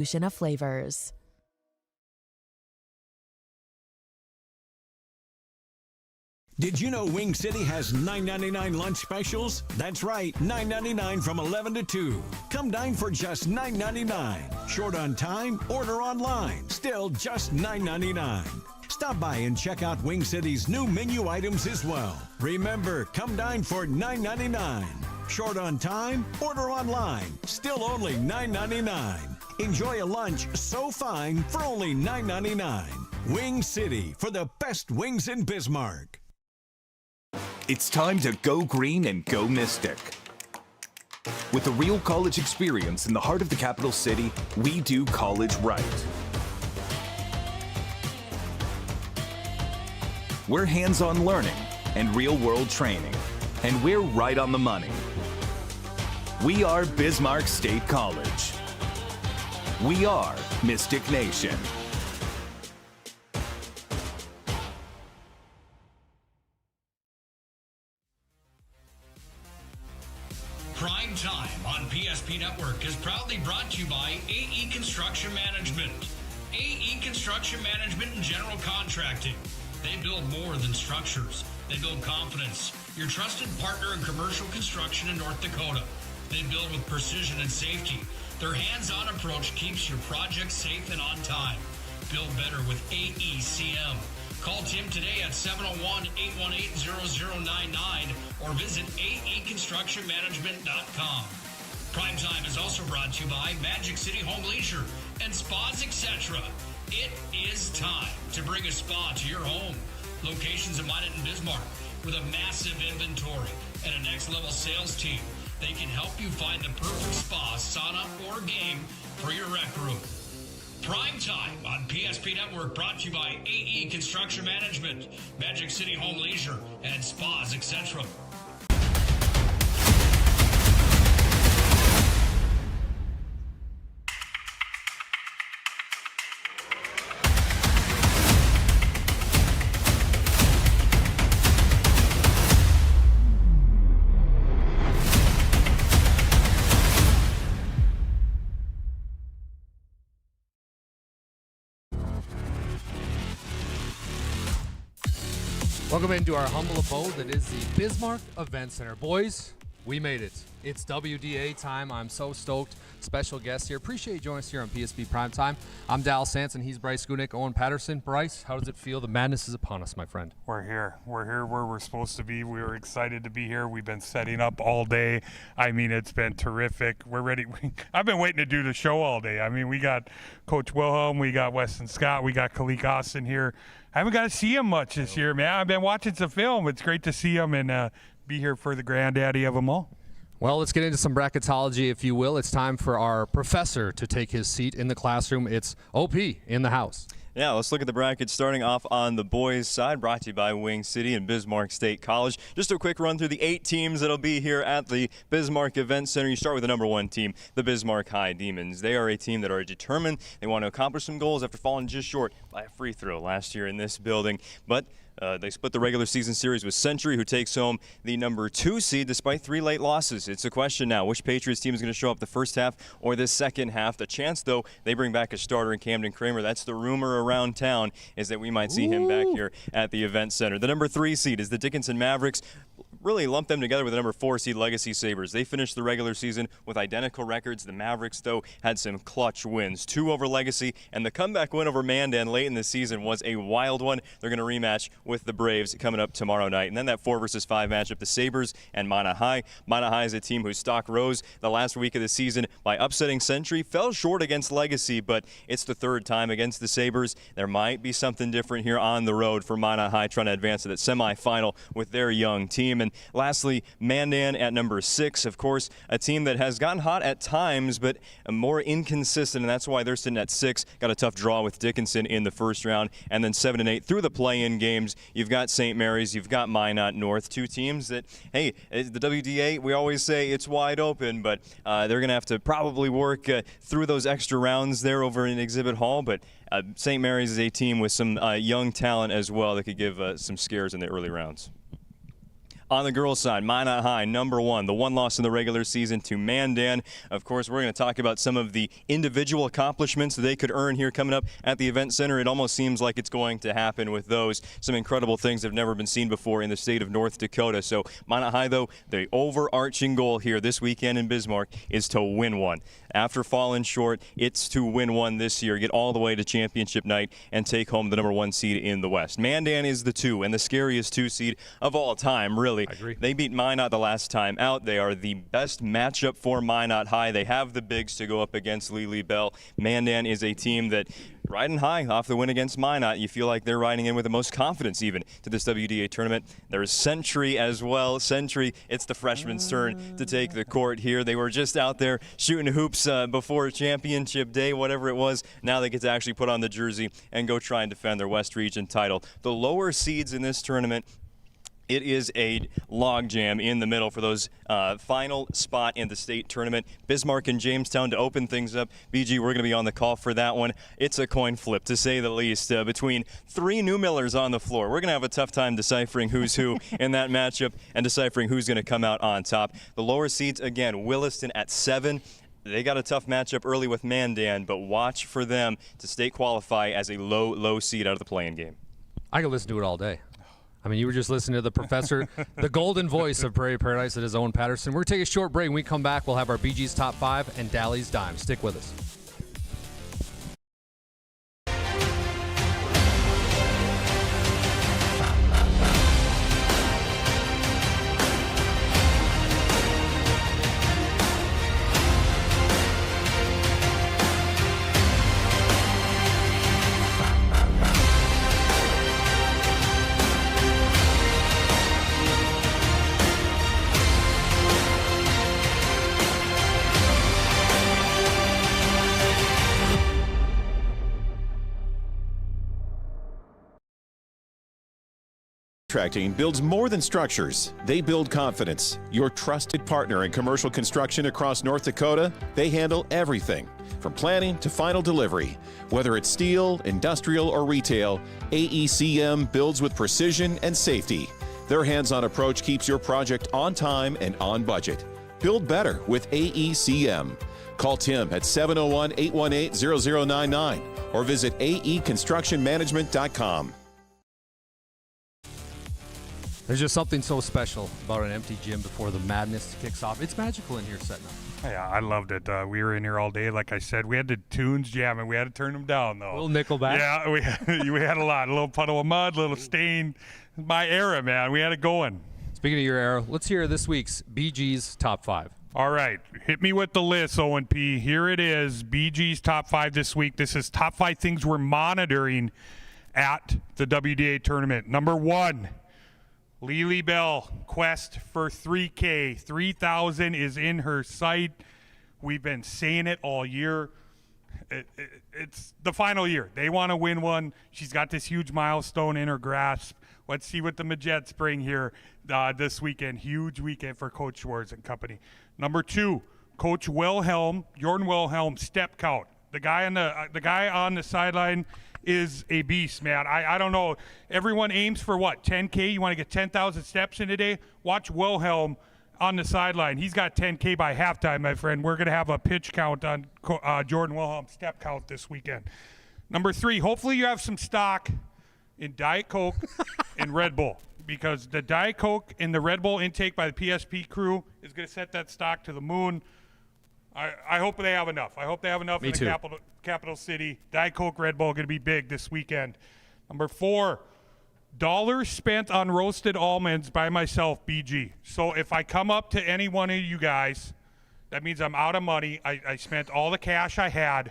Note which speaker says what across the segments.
Speaker 1: of flavors.
Speaker 2: Did you know Wing City has $9.99 lunch specials? That's right, $9.99 from 11 to 2. Come dine for just $9.99. Short on time? Order online. Still just $9.99. Stop by and check out Wing City's new menu items as well. Remember, come dine for $9.99. Short on time? Order online. Still only $9.99. Enjoy a lunch so fine for only $9.99. Wing City, for the best wings in Bismarck.
Speaker 3: It's time to go green and go Mystic. With a real college experience in the heart of the capital city, we do college right. We're hands-on learning and real-world training, and we're right on the money. We are Bismarck State College. We are Mystic Nation.
Speaker 4: Prime Time on PSP Network is proudly brought to you by AE Construction Management. AE Construction Management and General Contracting. They build more than structures. They build confidence. Your trusted partner in commercial construction in North Dakota. They build with precision and safety. Their hands-on approach keeps your project safe and on time. Build better with AECM. Call Tim today at 701-818-0099 or visit aeconstructionmanagement.com. Primetime is also brought to you by Magic City Home Leisure and Spas, etc. It is time to bring a spa to your home. Locations in Minot and Bismarck with a massive inventory and a next-level sales team. They can help you find the perfect spa, sauna, or game for your rec room. Prime Time on PSP Network brought to you by AE Construction Management, Magic City Home Leisure, and Spas, etc.
Speaker 5: Welcome into our humble abode that is the Bismarck Event Center. Boys, we made it. It's WDA time. I'm so stoked. Special guest here. Appreciate you joining us here on PSP Primetime. I'm DALYSS Sanson. He's Bryce Gunick, Owen Patterson. Bryce, how does it feel? The madness is upon us, my friend.
Speaker 6: We're here. We're here where we're supposed to be. We were excited to be here. We've been setting up all day. I mean, it's been terrific. We're ready. I've been waiting to do the show all day. I mean, we got Coach Wilhelm. We got Weston Scott. We got Kalik Austin here. I haven't got to see him much this year, man. I've been watching some film. It's great to see him and be here for the granddaddy of them all.
Speaker 5: Well, let's get into some bracketology, if you will. It's time for our professor to take his seat in the classroom. It's OP in the house.
Speaker 7: Yeah, let's look at the brackets starting off on the boys' side, brought to you by Wing City and Bismarck State College. Just a quick run through the 8 teams that'll be here at the Bismarck Event Center. You start with the number 1 team, the Bismarck High Demons. They are a team that are determined. They want to accomplish some goals after falling just short by a free throw last year in this building. But they split the regular season series with Century, who takes home the number 2 seed despite 3 late losses. It's a question now, which Patriots team is going to show up the first half or the second half? The chance, though, they bring back a starter in Camden Kramer. That's the rumor around town, is that we might see him back here at the Event Center. The number 3 seed is the Dickinson Mavericks. Really lump them together with the number 4 seed Legacy Sabres. They finished the regular season with identical records. The Mavericks, though, had some clutch wins. 2 over Legacy, and the comeback win over Mandan late in the season was a wild one. They're going to rematch with the Braves coming up tomorrow night. And then that 4 versus 5 matchup, the Sabres and Minot High. Minot High is a team whose stock rose the last week of the season by upsetting Century. Fell short against Legacy, but it's the 3rd time against the Sabres. There might be something different here on the road for Minot High, trying to advance to that semifinal with their young team. And lastly, Mandan at number 6, of course, a team that has gotten hot at times, but more inconsistent, and that's why they're sitting at 6. Got a tough draw with Dickinson in the first round, and then 7 and 8 through the play-in games. You've got St. Mary's, you've got Minot North, 2 teams that, hey, the WDA, we always say it's wide open, but they're going to have to probably work through those extra rounds there over in Exhibit Hall, but St. Mary's is a team with some young talent as well that could give some scares in the early rounds. On the girls' side, Minot High, number 1. The one loss in the regular season to Mandan. Of course, we're going to talk about some of the individual accomplishments that they could earn here coming up at the event center. It almost seems like it's going to happen with those. Some incredible things that have never been seen before in the state of North Dakota. So Minot High, though, the overarching goal here this weekend in Bismarck is to win one. After falling short, it's to win one this year, get all the way to championship night, and take home the number 1 seed in the West. Mandan is the 2 and the scariest 2 seed of all time, really.
Speaker 5: I agree.
Speaker 7: They beat Minot the last time out. They are the best matchup for Minot High. They have the bigs to go up against Lily Bell. Mandan is a team that riding high off the win against Minot. You feel like they're riding in with the most confidence even to this WDA tournament. There's Century as well. Century, it's the freshman's turn to take the court here. They were just out there shooting hoops before championship day, whatever it was. Now they get to actually put on the jersey and go try and defend their West Region title. The lower seeds in this tournament, it is a logjam in the middle for those final spot in the state tournament. Bismarck and Jamestown to open things up. BG, we're going to be on the call for that one. It's a coin flip, to say the least, between 3 New Millers on the floor. We're going to have a tough time deciphering who's who in that matchup and deciphering who's going to come out on top. The lower seeds, again, Williston at 7. They got a tough matchup early with Mandan, but watch for them to state qualify as a low seed out of the play-in game.
Speaker 5: I could listen to it all day. I mean, you were just listening to the professor, the golden voice of Prairie Paradise at his own Patterson. We're going to take a short break. When we come back, we'll have our BG's Top 5 and DALYSS Dime. Stick with us.
Speaker 1: Contracting builds more than structures. They build confidence. Your trusted partner in commercial construction across North Dakota, they handle everything from planning to final delivery. Whether it's steel, industrial, or retail, AECM builds with precision and safety. Their hands-on approach keeps your project on time and on budget. Build better with AECM. Call Tim at 701-818-0099 or visit aeconstructionmanagement.com.
Speaker 5: There's just something so special about an empty gym before the madness kicks off. It's magical in here setting up.
Speaker 6: Yeah, I loved it. We were in here all day. Like I said, we had the tunes jamming. We had to turn them down, though.
Speaker 5: A little Nickelback.
Speaker 6: Yeah, we had a lot. A little puddle of mud, a little stain. My era, man. We had it going.
Speaker 5: Speaking of your era, let's hear this week's BG's Top 5.
Speaker 6: All right. Hit me with the list, Owen P. Here it is. BG's Top 5 this week. This is top 5 things we're monitoring at the WDA tournament. Number 1. Lily Bell, quest for 3K. 3,000 is in her sight. We've been saying it all year. It's the final year. They want to win one. She's got this huge milestone in her grasp. Let's see what the Majets bring here this weekend. Huge weekend for Coach Schwartz and company. Number 2, Coach Wilhelm, Jordan Wilhelm, step count. The guy on the sideline is a beast, man. I don't know. Everyone aims for what? 10K? You want to get 10,000 steps in a day? Watch Wilhelm on the sideline. He's got 10K by halftime, my friend. We're going to have a pitch count on Jordan Wilhelm's step count this weekend. Number 3, hopefully you have some stock in Diet Coke and Red Bull, because the Diet Coke and the Red Bull intake by the PSP crew is going to set that stock to the moon. I hope they have enough. I hope they have enough in the capital city. Diet Coke, Red Bull going to be big this weekend. Number 4, dollars spent on roasted almonds by myself, BG. So if I come up to any one of you guys, that means I'm out of money. I spent all the cash I had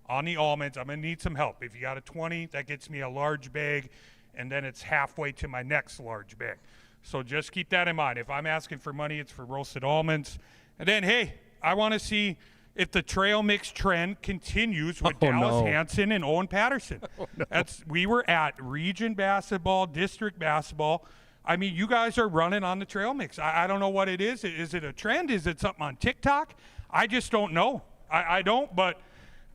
Speaker 6: on the almonds. I'm going to need some help. If you got a 20, that gets me a large bag, and then it's halfway to my next large bag. So just keep that in mind. If I'm asking for money, it's for roasted almonds. And then, hey, I want to see if the trail mix trend continues with Dallas Hanson and Owen Patterson. We were at region basketball, district basketball. I mean, you guys are running on the trail mix. I don't know what it is. Is it a trend? Is it something on TikTok? I just don't know. I don't, but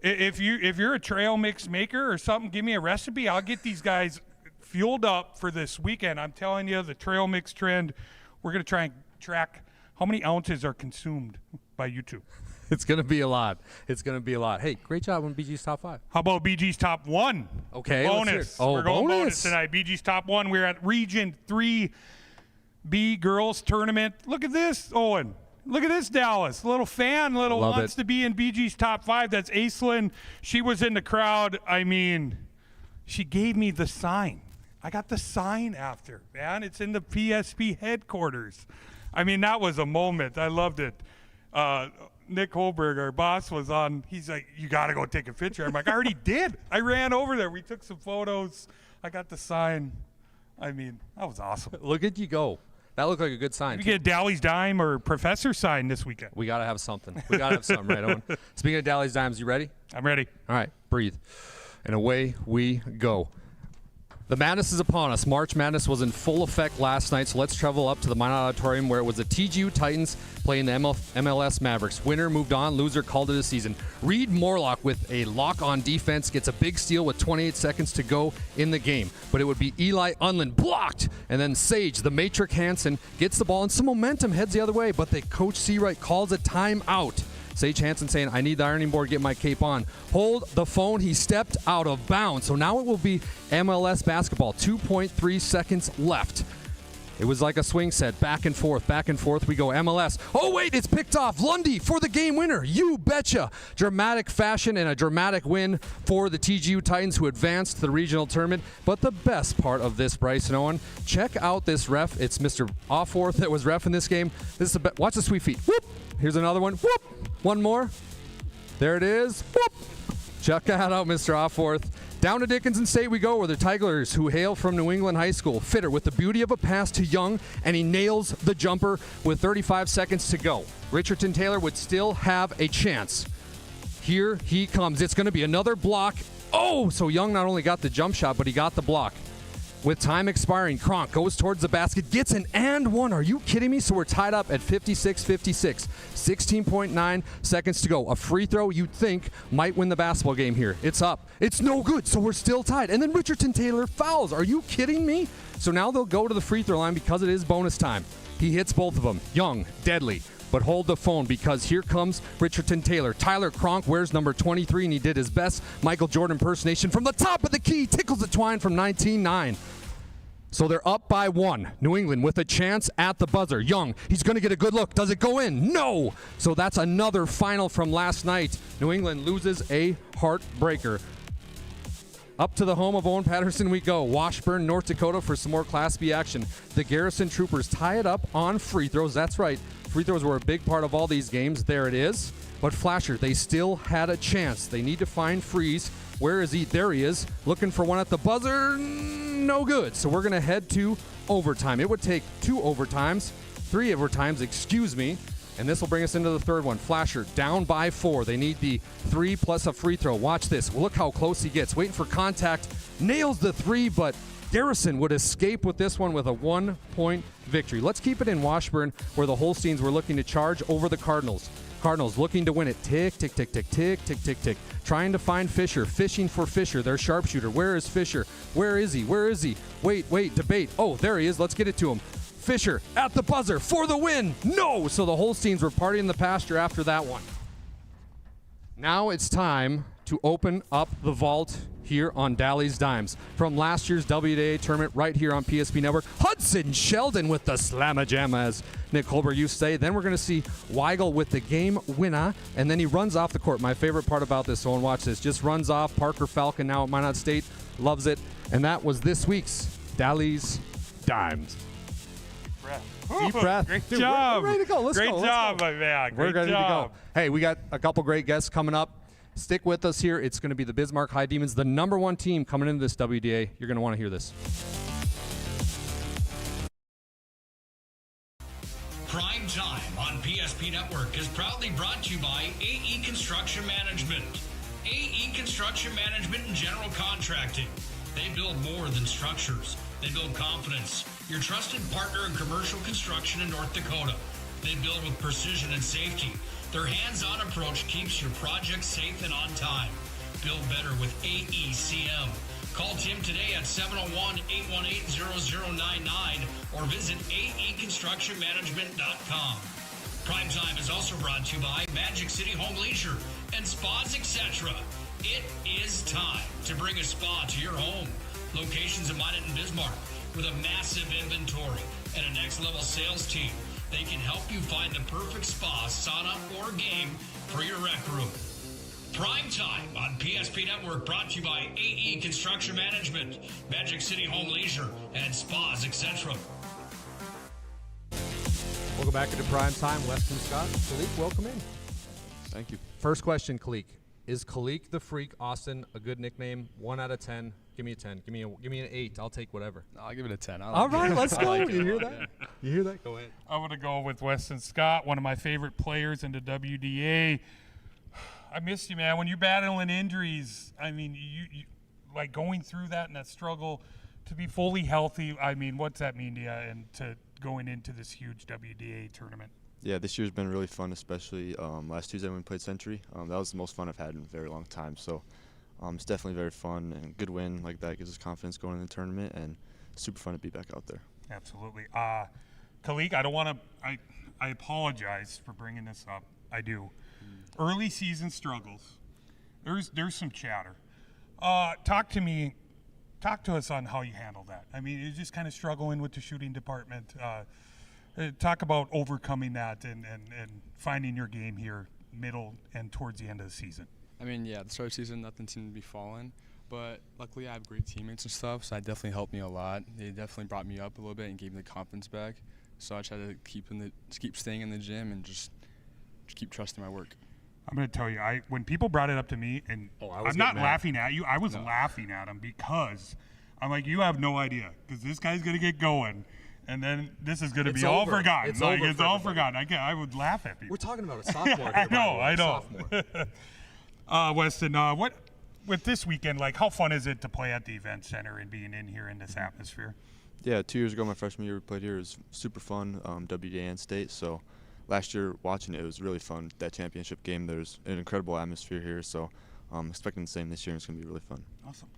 Speaker 6: if you're a trail mix maker or something, give me a recipe. I'll get these guys fueled up for this weekend. I'm telling you, the trail mix trend we're going to try and track how many ounces are consumed by YouTube.
Speaker 5: It's going to be a lot. It's going to be a lot. Hey, great job on BG's top 5.
Speaker 6: How about BG's top 1?
Speaker 5: Okay, let's hear it.
Speaker 6: Bonus.
Speaker 5: Oh,
Speaker 6: We're going bonus
Speaker 5: bonus
Speaker 6: tonight. BG's top 1. We're at Region 3B girls tournament. Look at this, Owen. Look at this, Dallas. Little fan, wants to be in BG's top 5. That's Aislinn. She was in the crowd. I mean, she gave me the sign. I got the sign after, man. It's in the PSP headquarters. I mean, that was a moment. I loved it. Nick Holberg, our boss, was on. He's like, you got to go take a picture. I'm like, I already did. I ran over there. We took some photos. I got the sign. I mean, that was awesome.
Speaker 5: Look at you go. That looked like a good sign.
Speaker 6: We get a DALYSS dime or professor sign this weekend.
Speaker 5: We got to have something. We got to have something, right, Owen? Speaking of DALYSS dimes, you ready?
Speaker 6: I'm ready.
Speaker 5: All right, breathe. And away we go. The madness is upon us. March Madness was in full effect last night, so let's travel up to the Minot Auditorium where it was the TGU Titans playing the MLS Mavericks. Winner moved on, loser called it a season. Reed Morlock with a lock-on defense gets a big steal with 28 seconds to go in the game. But it would be Eli Unlin blocked, and then Sage, the Matrix Hanson, gets the ball and some momentum heads the other way, but the Coach Seawright calls a timeout. Sage Hanson saying, I need the ironing board, get my cape on. Hold the phone. He stepped out of bounds. So now it will be MLS basketball. 2.3 seconds left. It was like a swing set. Back and forth we go. MLS. Oh, wait, it's picked off. Lundy for the game winner. You betcha. Dramatic fashion and a dramatic win for the TGU Titans who advanced to the regional tournament. But the best part of this, Bryce and Owen, check out this ref. It's Mr. Offworth that was ref in this game. This is watch the sweet feet. Whoop. Here's another one. Whoop. One more. There it is. Whoop. Check that out, Mr. Offworth. Down to Dickinson State we go, where the Tigers, who hail from New England High School, Fitter with the beauty of a pass to Young, and he nails the jumper with 35 seconds to go. Richardson Taylor would still have a chance. Here he comes. It's going to be another block. Oh, so Young not only got the jump shot, but he got the block. With time expiring, Kronk goes towards the basket, gets an and one. Are you kidding me? So we're tied up at 56-56. 16.9 seconds to go. A free throw you'd think might win the basketball game here. It's up. It's no good, so we're still tied. And then Richardson Taylor fouls. Are you kidding me? So now they'll go to the free throw line because it is bonus time. He hits both of them. Young, deadly. But hold the phone because here comes Richardson Taylor. Tyler Kronk wears number 23, and he did his best Michael Jordan impersonation from the top of the key. Tickles the twine from 19-9. So they're up by 1. New England with a chance at the buzzer. Young, he's going to get a good look. Does it go in? No! So that's another final from last night. New England loses a heartbreaker. Up to the home of Owen Patterson we go. Washburn, North Dakota for some more Class B action. The Garrison Troopers tie it up on free throws. That's right. Free throws were a big part of all these games. There it is. But Flasher, they still had a chance. They need to find Freeze. Where is he? There he is. Looking for one at the buzzer. No good. So we're going to head to overtime. It would take 3 overtimes, excuse me. And this will bring us into the third one. Flasher down by 4. They need the 3 plus a free throw. Watch this. Look how close he gets. Waiting for contact. Nails the 3, but Garrison would escape with this one with a 1-point victory. Let's keep it in Washburn, where the Holsteins were looking to charge over the Cardinals. Cardinals looking to win it. Tick, tick, tick, tick, tick, tick, tick, tick. Trying to find Fisher. Fishing for Fisher, their sharpshooter. Where is Fisher? Where is he? Where is he? Wait, debate. Oh, there he is. Let's get it to him. Fisher at the buzzer for the win. No! So the Holsteins were partying the pasture after that one. Now it's time to open up the vault here on DALYSS Dimes. From last year's WDA tournament right here on PSP Network, Hudson Sheldon with the slamma-jam, as Nick Holberg used to say. Then we're going to see Weigel with the game winner, and then he runs off the court. My favorite part about this, so watch this, just runs off. Parker Falcon now at Minot State, loves it. And that was this week's DALYSS Dimes. Deep breath.
Speaker 6: Great
Speaker 5: Dude,
Speaker 6: job.
Speaker 5: We're ready to go. Let's
Speaker 6: Great
Speaker 5: go.
Speaker 6: job, my man.
Speaker 5: We're
Speaker 6: Great
Speaker 5: ready
Speaker 6: job.
Speaker 5: to go. Hey, we got a couple great guests coming up. Stick with us here. It's going to be the Bismarck High Demons, the #1 team coming into this WDA. You're going to want to hear this.
Speaker 4: Primetime on PSP Network is proudly brought to you by AE Construction Management. AE Construction Management and General Contracting. They build more than structures. They build confidence. Your trusted partner in commercial construction in North Dakota. They build with precision and safety. Their hands-on approach keeps your project safe and on time. build better with AECM. Call Tim today at 701-818-0099 or visit aeconstructionmanagement.com. Primetime is also brought to you by Magic City Home Leisure and Spas, etc. It is time to bring a spa to your home. Locations in Minot and Bismarck with a massive inventory and a next-level sales team. They can help you find the perfect spa, sauna, or game for your rec room. Primetime on PSP Network, brought to you by AE Construction Management, Magic City Home Leisure, and Spas, etc.
Speaker 5: Welcome back into Primetime. Weston Scott, Kalik, welcome in.
Speaker 8: Thank you.
Speaker 5: First question, Kalik. Is Kalik the Freak Austin a good nickname? 1 out of 10. Give me a 10. Give me an 8. I'll take whatever.
Speaker 8: No, I'll give it a 10.
Speaker 5: All right, let's go.
Speaker 8: like
Speaker 5: You hear that? You hear that? Go ahead.
Speaker 6: I'm going to go with Weston Scott, one of my favorite players in the WDA. I miss you, man. When you're battling injuries, I mean, you like going through that and that struggle to be fully healthy. I mean, what's that mean to you and to going into this huge WDA tournament?
Speaker 8: Yeah, this year's been really fun, especially last Tuesday when we played Century. That was the most fun I've had in a very long time. So it's definitely very fun, and a good win like that gives us confidence going into the tournament, and super fun to be back out there.
Speaker 6: Absolutely. Kalik, I don't want to – I apologize for bringing this up. I do. Early season struggles. There's some chatter. Talk to us on how you handle that. I mean, you're just kind of struggling with the shooting department. Talk about overcoming that and finding your game here middle and towards the end of the season.
Speaker 9: I mean, yeah, the start of the season, nothing seemed to be falling. But luckily I have great teammates and stuff, so that definitely helped me a lot. They definitely brought me up a little bit and gave me the confidence back. So I try to keep staying in the gym and just keep trusting my work.
Speaker 6: I'm going to tell you, when people brought it up to me, and I'm not laughing at you, I was laughing at them because I'm like, you have no idea, because this guy's going to get going, and then this is going to be all forgotten.
Speaker 5: It's over.
Speaker 6: It's all forgotten. I would laugh at people.
Speaker 5: We're talking about a sophomore here.
Speaker 6: I know. Weston, with this weekend, like, how fun is it to play at the event center and being in here in this atmosphere?
Speaker 8: Yeah, 2 years ago, my freshman year we played here. It was super fun, WDA and state. So last year watching it was really fun. That championship game, there's an incredible atmosphere here. So I'm expecting the same this year, and it's going to be really fun.
Speaker 6: Awesome.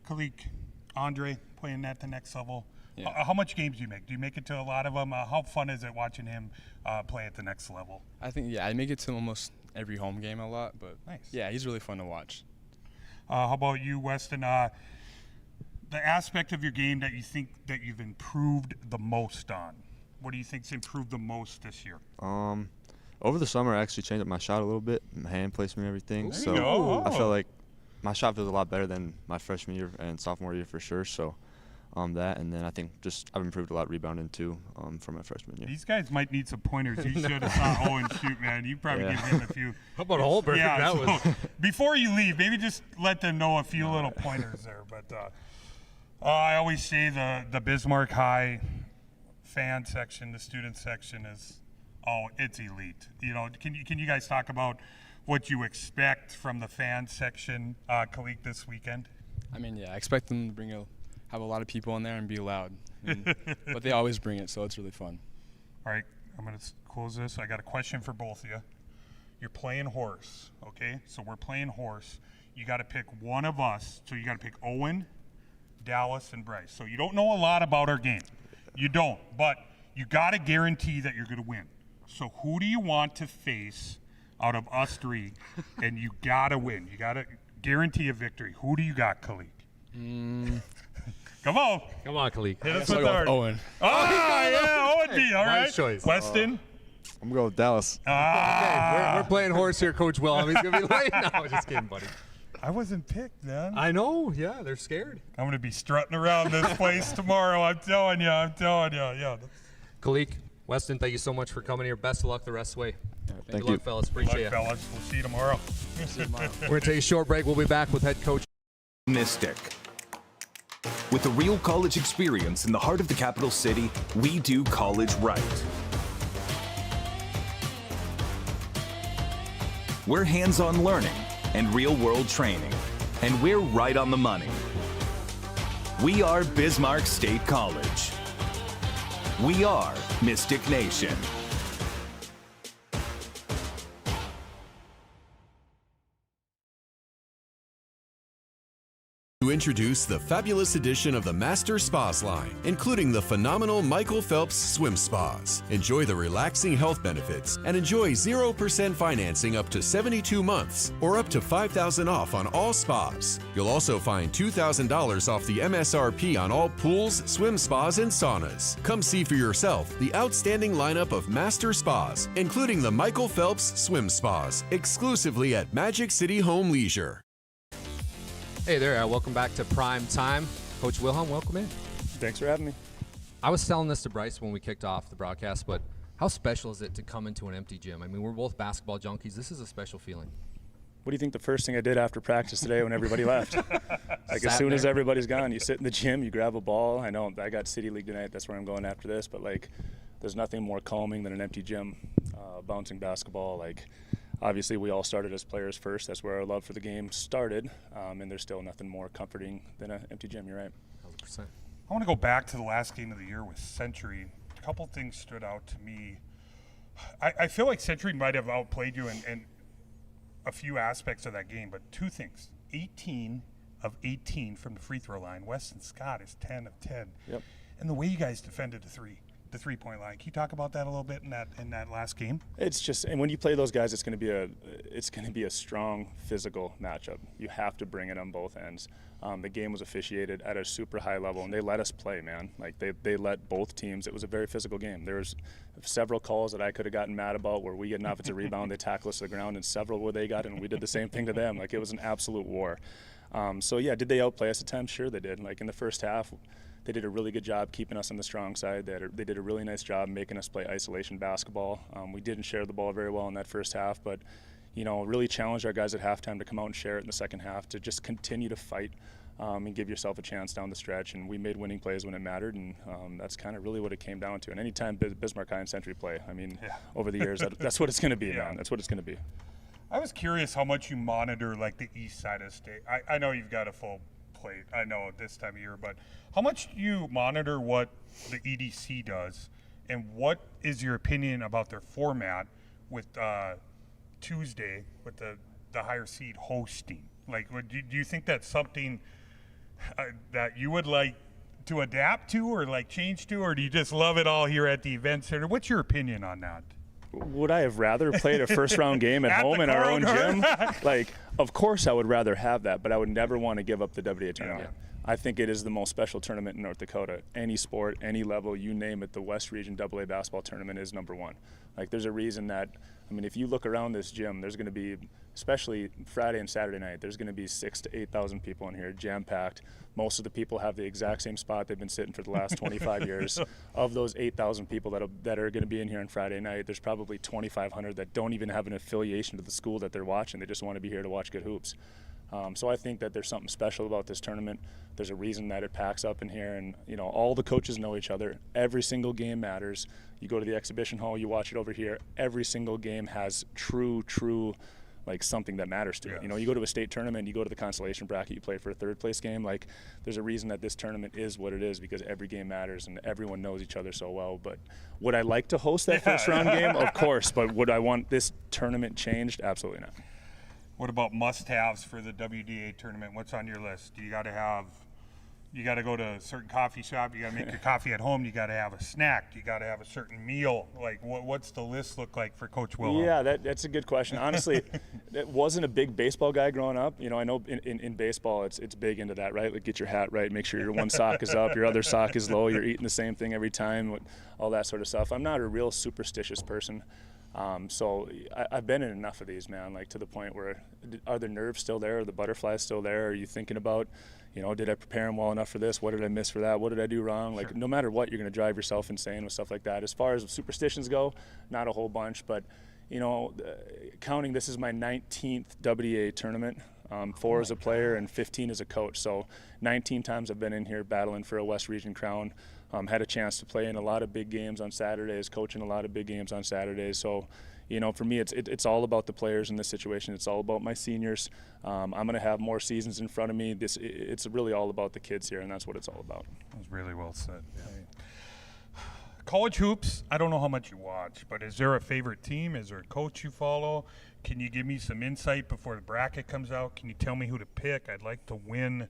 Speaker 6: Kalik, Andre, playing at the next level.
Speaker 9: Yeah.
Speaker 6: How much games do you make? Do you make it to a lot of them? How fun is it watching him play at the next level?
Speaker 9: I think, yeah, I make it to almost every home game a lot, but
Speaker 6: nice.
Speaker 9: Yeah, he's really fun to watch.
Speaker 6: How about you, Weston? The aspect of your game that you think that you've improved the most on. What do you think's improved the most this year?
Speaker 8: Over the summer, I actually changed up my shot a little bit, my hand placement and everything.
Speaker 6: There
Speaker 8: So
Speaker 6: you go.
Speaker 8: I felt like my shot feels a lot better than my freshman year and sophomore year for sure. So that, and then I think just I've improved a lot rebounding too from my freshman year.
Speaker 6: These guys might need some pointers. You should have saw Owen shoot, man. You probably give him a few.
Speaker 5: How about Holberg?
Speaker 6: Yeah, before you leave, maybe just let them know a few little pointers there. But I always say the Bismarck High fan section, the student section is, it's elite. You know, can you guys talk about what you expect from the fan section, Kalik, this weekend?
Speaker 9: I mean, yeah, I expect them to have a lot of people in there and be loud. But they always bring it, so it's really fun.
Speaker 6: All right, I'm going to close this. I got a question for both of you. You're playing horse, okay? So we're playing horse. You got to pick one of us. So you got to pick Owen, DALYSS, and Bryce. So you don't know a lot about our game. You don't, but you got to guarantee that you're going to win. So who do you want to face out of us three? And you got to win. You got to guarantee a victory. Who do you got, Kalik? Come on.
Speaker 5: Come on, Kalik.
Speaker 6: Hit us
Speaker 9: I'll
Speaker 6: with
Speaker 9: go
Speaker 6: our
Speaker 9: with Owen.
Speaker 6: yeah, Owen D. All right.
Speaker 5: Nice choice.
Speaker 6: Weston.
Speaker 8: I'm going to go with Dallas.
Speaker 5: Okay, we're playing horse here, Coach Wilhelm. He's going to be late. No, just kidding, buddy.
Speaker 6: I wasn't picked, man.
Speaker 5: I know. Yeah, they're scared.
Speaker 6: I'm going to be strutting around this place tomorrow. I'm telling you. Yeah.
Speaker 5: Kalik, Weston, thank you so much for coming here. Best of luck the rest of the way.
Speaker 8: Thank
Speaker 5: Good
Speaker 8: you.
Speaker 5: luck, fellas.
Speaker 6: Good luck,
Speaker 5: Appreciate it.
Speaker 6: fellas. We'll see you tomorrow.
Speaker 5: We're going to take a short break. We'll be back with head coach
Speaker 3: Mystic. With a real college experience in the heart of the capital city, we do college right. We're hands-on learning and real-world training, and we're right on the money. We are Bismarck State College. We are Mystic Nation.
Speaker 10: introduce the fabulous addition of the Master Spas line, including the phenomenal Michael Phelps Swim Spas. Enjoy the relaxing health benefits and enjoy 0% financing up to 72 months or up to $5,000 off on all spas. You'll also find $2,000 off the MSRP on all pools, swim spas, and saunas. Come see for yourself the outstanding lineup of Master Spas, including the Michael Phelps Swim Spas, exclusively at Magic City Home Leisure.
Speaker 5: Hey there, welcome back to Prime Time. Coach Wilhelm, welcome in.
Speaker 11: Thanks for having me.
Speaker 5: I was telling this to Bryce when we kicked off the broadcast, but how special is it to come into an empty gym? I mean, we're both basketball junkies. This is a special feeling.
Speaker 11: What do you think the first thing I did after practice today when everybody left? Like as soon as everybody's gone, you sit in the gym, you grab a ball. I know I got City League tonight. That's where I'm going after this. But like, there's nothing more calming than an empty gym, bouncing basketball. Like, obviously we all started as players first. That's where our love for the game started. And there's still nothing more comforting than an empty gym. You're right.
Speaker 5: 100%.
Speaker 6: I want to go back to the last game of the year with Century. A couple things stood out to me. I feel like Century might have outplayed you in a few aspects of that game, but two things. 18 of 18 from the free throw line. Weston Scott is 10 of 10.
Speaker 11: Yep.
Speaker 6: And the way you guys defended the three-point line. Can you talk about that a little bit in that last game?
Speaker 11: It's just, and when you play those guys, it's going to be a strong physical matchup. You have to bring it on both ends. The game was officiated at a super high level, and they let us play, man. Like they let both teams. It was a very physical game. There was several calls that I could have gotten mad about where we get an offensive rebound, they tackle us to the ground, and several where they got it, and we did the same thing to them. Like it was an absolute war. So yeah, did they outplay us at times? Sure they did. Like in the first half, they did a really good job keeping us on the strong side. They did a really nice job making us play isolation basketball. We didn't share the ball very well in that first half, but really challenged our guys at halftime to come out and share it in the second half, to just continue to fight and give yourself a chance down the stretch. And we made winning plays when it mattered, and that's kind of really what it came down to. And anytime Bismarck High and Century play, I mean, over the years, that's what it's going to be, man. That's what it's going to be.
Speaker 6: I was curious how much you monitor like the east side of the state. I know you've got a full plate, I know this time of year, but how much do you monitor what the EDC does, and what is your opinion about their format with Tuesday with the higher seed hosting? Like, do you think that's something that you would like to adapt to or like change to, or do you just love it all here at the event center? What's your opinion on that?
Speaker 11: Would I have rather played a first-round game at home in our own gym? Like, of course I would rather have that, but I would never want to give up the WDA tournament. Yeah. I think it is the most special tournament in North Dakota. Any sport, any level, you name it, the West Region AA basketball tournament is number one. Like, there's a reason that, I mean, if you look around this gym, there's going to be, especially Friday and Saturday night, there's going to be 6,000 to 8,000 people in here, jam-packed. Most of the people have the exact same spot they've been sitting for the last 25 years. Of those 8,000 people that are going to be in here on Friday night, there's probably 2,500 that don't even have an affiliation to the school that they're watching. They just want to be here to watch good hoops. So I think that there's something special about this tournament. There's a reason that it packs up in here, and all the coaches know each other. Every single game matters. You go to the exhibition hall, you watch it over here. Every single game has true like something that matters to it. You go to a state tournament, you go to the consolation bracket, you play for a third place game. Like, there's a reason that this tournament is what it is, because every game matters and everyone knows each other so well. But would I like to host that first round game? Of course. But would I want this tournament changed? Absolutely not.
Speaker 6: What about must-haves for the WDA tournament? What's on your list? You got to go to a certain coffee shop. You got to make your coffee at home. You got to have a snack. You got to have a certain meal. Like, what's the list look like for Coach Wilhelm?
Speaker 11: Yeah, that's a good question. Honestly, it wasn't a big baseball guy growing up. I know in baseball it's big into that, right? Like, get your hat right, make sure your one sock is up, your other sock is low, you're eating the same thing every time, all that sort of stuff. I'm not a real superstitious person. So I've been in enough of these, man, like to the point where, are the nerves still there? Are the butterflies still there? Are you thinking about, did I prepare them well enough for this? What did I miss for that? What did I do wrong? Like, no matter what, you're going to drive yourself insane with stuff like that. As far as superstitions go, not a whole bunch, but, counting, this is my 19th WDA tournament, 4 as a player and 15 as a coach. So 19 times I've been in here battling for a West Region crown. Had a chance to play in a lot of big games on Saturdays, coaching a lot of big games on Saturdays. So, for me, it's all about the players in this situation. It's all about my seniors. I'm going to have more seasons in front of me. It's really all about the kids here, and that's what it's all about.
Speaker 6: That was really well said. Yeah. College hoops, I don't know how much you watch, but is there a favorite team? Is there a coach you follow? Can you give me some insight before the bracket comes out? Can you tell me who to pick? I'd like to win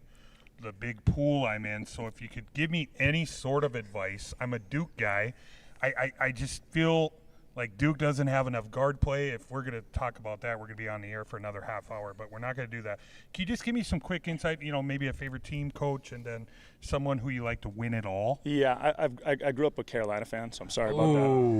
Speaker 6: the big pool I'm in. So if you could give me any sort of advice, I'm a Duke guy. I just feel like Duke doesn't have enough guard play. If we're going to talk about that, we're going to be on the air for another half hour, but we're not going to do that. Can you just give me some quick insight, maybe a favorite team, coach, and then someone who you like to win it all?
Speaker 11: Yeah, I grew up a Carolina fan, so I'm sorry about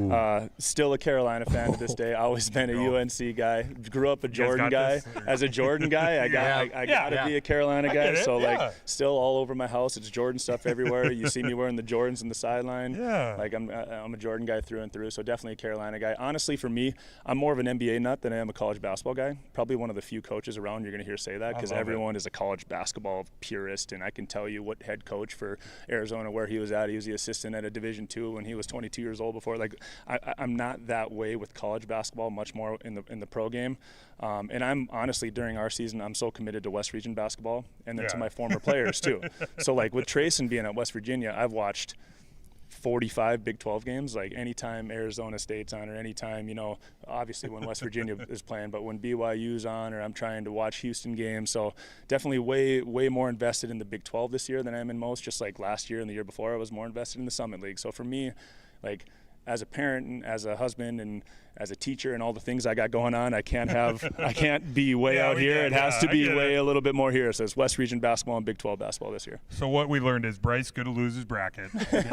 Speaker 11: that. Still a Carolina fan to this day. Always been a UNC guy. Grew up a Jordan guy. As a Jordan guy, I got to be a Carolina guy. So, still all over my house, it's Jordan stuff everywhere. You see me wearing the Jordans in the sideline.
Speaker 6: Yeah.
Speaker 11: Like, I'm a Jordan guy through and through, so definitely a Carolina guy. Honestly, for me, I'm more of an NBA nut than I am a college basketball guy. Probably one of the few coaches around you're going to hear say that, because everyone is a college basketball purist, and I can tell you what head coach for Arizona, where he was at. He was the assistant at a Division II when he was 22 years old before. Like, I'm not that way with college basketball, much more in the pro game. And I'm honestly, during our season, I'm so committed to West Region basketball and then to my former players too. So like with Trayson being at West Virginia, I've watched 45 Big 12 games, like anytime Arizona State's on, or anytime, obviously when West Virginia is playing, but when BYU's on, or I'm trying to watch Houston games. So definitely way more invested in the Big 12 this year than I am in most. Just like last year and the year before, I was more invested in the Summit League. So for me, like, as a parent and as a husband and as a teacher and all the things I got going on, I can't be way out here. It has to be way a little bit more here. So it's West Region basketball and Big 12 basketball this year.
Speaker 6: So what we learned is Bryce going to lose his bracket,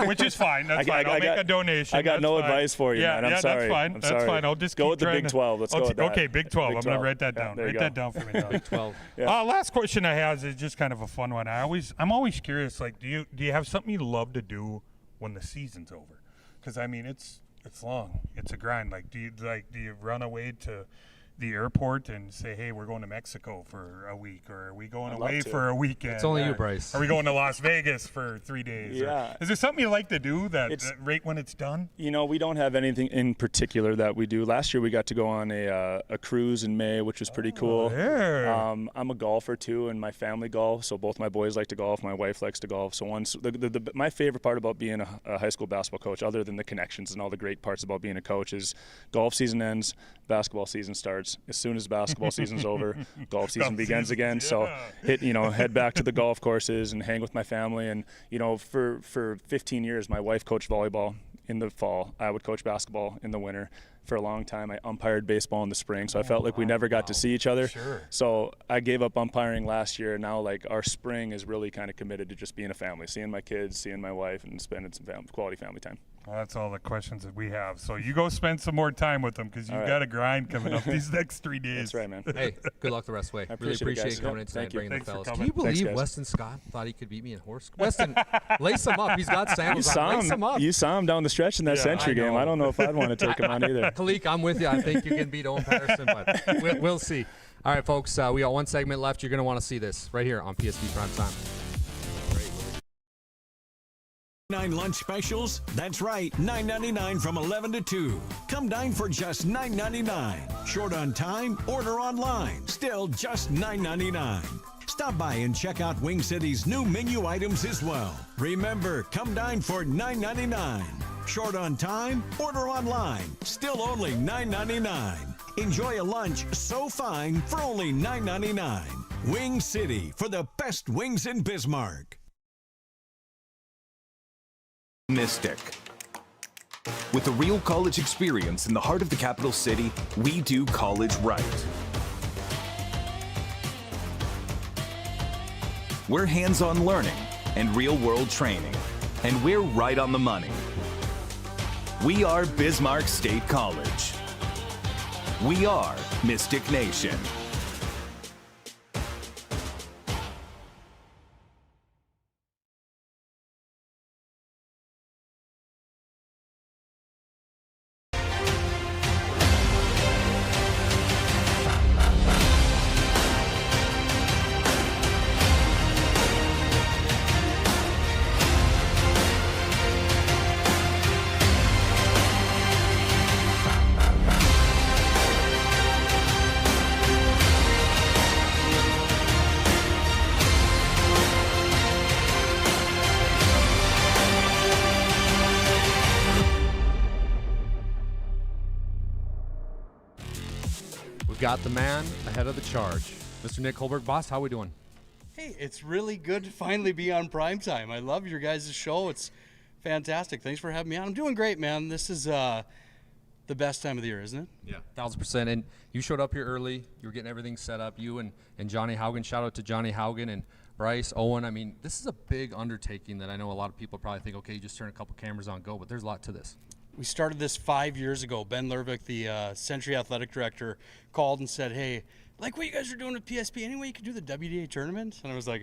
Speaker 6: which is fine. That's fine. I'll make a donation.
Speaker 11: I got advice for you, man. I'm sorry.
Speaker 6: That's fine. That's fine. I'll just
Speaker 11: go with the Big 12. Let's go with that.
Speaker 6: Okay, Big 12. I'm going to write that down. Write that down for me.
Speaker 5: Big 12.
Speaker 6: Last question I have is just kind of a fun one. I'm always curious. Like, do you have something you love to do when the season's over? Because I mean, it's long. It's a grind. Like, do you run away to the airport and say, hey, we're going to Mexico for a week, or are we going away for a weekend?
Speaker 5: It's only you, Bryce.
Speaker 6: Are we going to Las Vegas for 3 days?
Speaker 11: Yeah.
Speaker 6: Is there something you like to do that right when it's done?
Speaker 11: We don't have anything in particular that we do. Last year we got to go on a cruise in May, which was pretty cool.
Speaker 6: Yeah.
Speaker 11: I'm a golfer too, and my family golfs. So both my boys like to golf. My wife likes to golf. So my favorite part about being a high school basketball coach, other than the connections and all the great parts about being a coach, is golf season ends, basketball season starts. As soon as basketball season's over, golf season begins again. Yeah. So head back to the golf courses and hang with my family. And for 15 years, my wife coached volleyball in the fall. I would coach basketball in the winter. For a long time, I umpired baseball in the spring, so I felt like we never got to see each other.
Speaker 6: Sure.
Speaker 11: So I gave up umpiring last year. Now, like, our spring is really kind of committed to just being a family, seeing my kids, seeing my wife, and spending some quality family time.
Speaker 6: Well, that's all the questions that we have. So you go spend some more time with them, because you've got a grind coming up these next 3 days.
Speaker 11: That's right, man.
Speaker 5: Hey, good luck the rest of the way. Really appreciate you coming in tonight, bringing the fellas. Can you believe Weston Scott thought he could beat me in horse? Weston, lace him up. He's got sandals on. Lace him up.
Speaker 11: You saw him down the stretch in that Century game. I don't know if I'd want to take him on either.
Speaker 5: Kalik, I'm with you. I think you can beat Owen Patterson, but we'll see. All right, folks, we got one segment left. You're going to want to see this right here on PSP Primetime.
Speaker 2: $9 lunch specials? That's right, $9.99 from 11 to 2. Come dine for just $9.99. Short on time? Order online. Still just $9.99. Stop by and check out Wing City's new menu items as well. Remember, come dine for $9.99. Short on time? Order online. Still only $9.99. Enjoy a lunch so fine for only $9.99. Wing City, for the best wings in Bismarck.
Speaker 3: Mystic. With a real college experience in the heart of the capital city, we do college right. We're hands-on learning and real-world training, and we're right on the money. We are Bismarck State College. We are Mystic Nation.
Speaker 5: Got the man ahead of the charge. Mr. Nick Holberg, boss, how we doing?
Speaker 12: Hey, it's really good to finally be on Primetime. I love your guys' show. It's fantastic. Thanks for having me on. I'm doing great, man. This is the best time of the year, isn't it?
Speaker 5: Yeah, 1,000%. And you showed up here early. You were getting everything set up. You and Johnny Haugen. Shout out to Johnny Haugen and Bryce, Owen. I mean, this is a big undertaking that I know a lot of people probably think, okay, you just turn a couple cameras on, go. But there's a lot to this.
Speaker 12: We started this 5 years ago. Ben Lervik, the Century Athletic Director, called and said, hey, like what you guys are doing at PSP, any way you could do the WDA tournament? And I was like,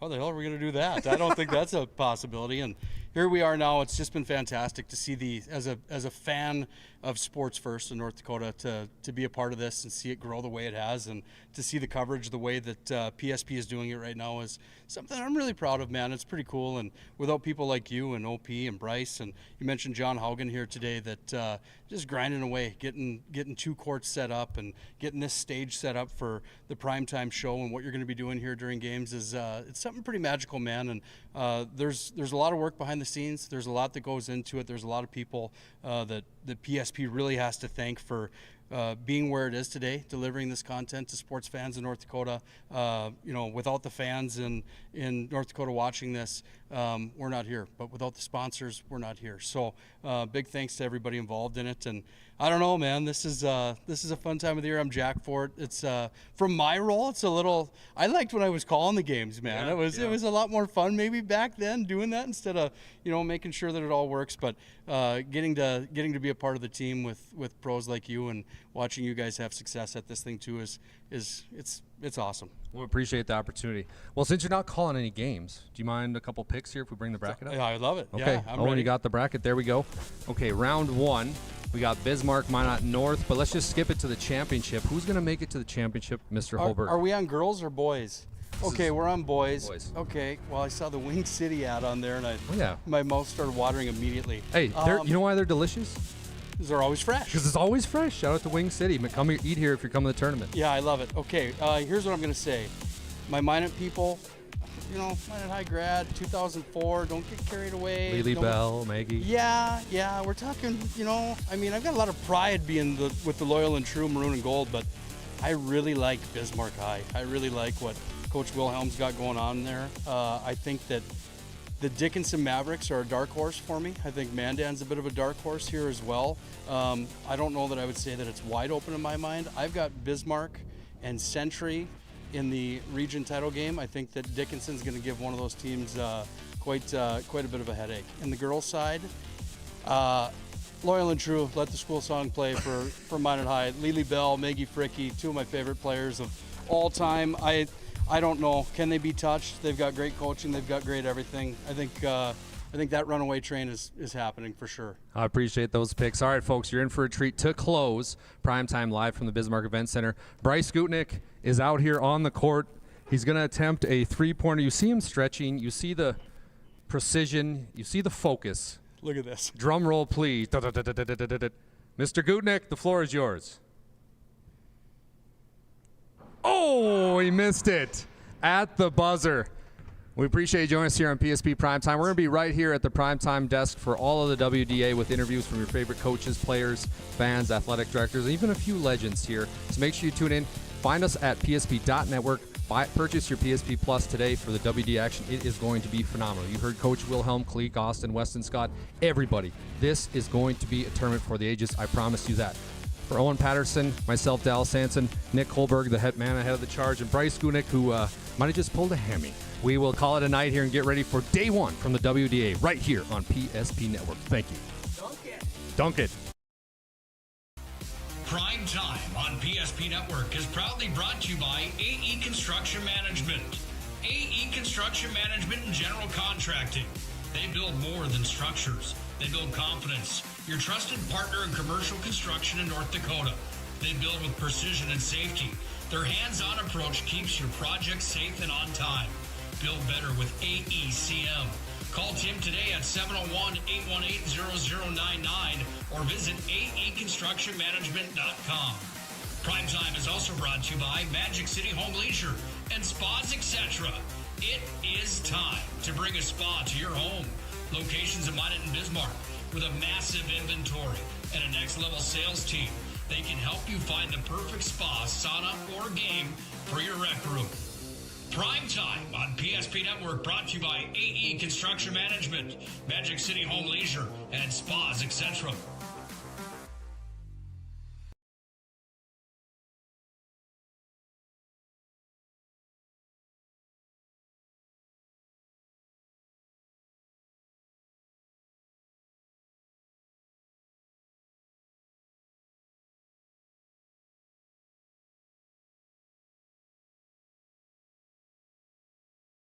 Speaker 12: how the hell are we going to do that? I don't think that's a possibility. And here we are now. It's just been fantastic to see as a fan of sports first in North Dakota to be a part of this and see it grow the way it has, and to see the coverage the way that PSP is doing it right now is something I'm really proud of, man. It's pretty cool. And without people like you and OP and Bryce, and you mentioned John Haugen here today, that just grinding away, getting 2 courts set up and getting this stage set up for the Primetime show and what you're going to be doing here during games is it's something pretty magical, man. And there's a lot of work behind the scenes. There's a lot that goes into it. There's a lot of people that PSP really has to thank for being where it is today, delivering this content to sports fans in North Dakota. Without the fans in North Dakota watching this, we're not here. But without the sponsors, we're not here. So big thanks to everybody involved in it. And I don't know, man, this is a fun time of the year. I'm jacked for it. It's from my role, it's a little, I liked when I was calling the games, man. It was a lot more fun maybe back then doing that instead of, making sure that it all works. But getting to be a part of the team with pros like you and watching you guys have success at this thing too is it's awesome.
Speaker 5: We appreciate the opportunity. Well, since you're not calling any games, do you mind a couple picks here if we bring the bracket up?
Speaker 12: Yeah, I love it.
Speaker 5: Okay.
Speaker 12: Yeah, I'm
Speaker 5: ready. You got the bracket. There we go. Okay, round 1. We got Bismarck, Minot North, but let's just skip it to the championship. Who's going to make it to the championship, Mr. Holberg?
Speaker 12: Are we on girls or boys? Okay, we're on boys. Okay, well, I saw the Wing City ad on there, and my mouth started watering immediately.
Speaker 5: Hey, you know why they're delicious?
Speaker 12: Because they're always fresh.
Speaker 5: Because it's always fresh. Shout out to Wing City. Come here, eat here if you're coming to the tournament.
Speaker 12: Yeah, I love it. Okay, here's what I'm going to say. My Minot people, Minot High grad, 2004, don't get carried away.
Speaker 5: Lily Bell, Maggie.
Speaker 12: Yeah, we're talking, I've got a lot of pride being with the loyal and true maroon and gold, but I really like Bismarck High. I really like what Coach Wilhelm's got going on there. I think that the Dickinson Mavericks are a dark horse for me. I think Mandan's a bit of a dark horse here as well. I don't know that I would say that it's wide open in my mind. I've got Bismarck and Century in the region title game. I think that Dickinson's going to give one of those teams quite a bit of a headache. In the girls' side, loyal and true, let the school song play for Minot High. Lily Bell, Maggie Fricky, 2 of my favorite players of all time. I don't know. Can they be touched? They've got great coaching. They've got great everything. I think that runaway train is happening for sure.
Speaker 5: I appreciate those picks. All right, folks, you're in for a treat to close Primetime live from the Bismarck Event Center. Bryce Gutnick is out here on the court. He's going to attempt a 3-pointer. You see him stretching. You see the precision. You see the focus.
Speaker 12: Look at this.
Speaker 5: Drum roll, please. Mr. Gutnick, the floor is yours. Oh, he missed it at the buzzer. We appreciate you joining us here on PSP Primetime. We're going to be right here at the Primetime desk for all of the WDA with interviews from your favorite coaches, players, fans, athletic directors, and even a few legends here. So make sure you tune in. Find us at psp.network. Purchase your PSP Plus today for the WD action. It is going to be phenomenal. You heard Coach Wilhelm, Cleek, Austin, Weston Scott, everybody. This is going to be a tournament for the ages. I promise you that. For Owen Patterson, myself, Dallas Sanson, Nick Holberg, the head man ahead of the charge, and Bryce Gutnick, who might have just pulled a hammy. We will call it a night here and get ready for day 1 from the WDA right here on PSP Network. Thank you. Dunk it.
Speaker 4: Prime Time on PSP Network is proudly brought to you by AE Construction Management. AE Construction Management and General Contracting. They build more than structures. They build confidence. Your trusted partner in commercial construction in North Dakota. They build with precision and safety. Their hands-on approach keeps your project safe and on time. Build better with AECM. Call Tim today at 701-818-0099 or visit aeconstructionmanagement.com. Primetime is also brought to you by Magic City Home Leisure and Spas, etc. It is time to bring a spa to your home. Locations in Minot and Bismarck with a massive inventory and a next-level sales team. They can help you find the perfect spa, sauna, or game for your rec room. Primetime on PSP Network, brought to you by AE Construction Management, Magic City Home Leisure, and Spas, etc.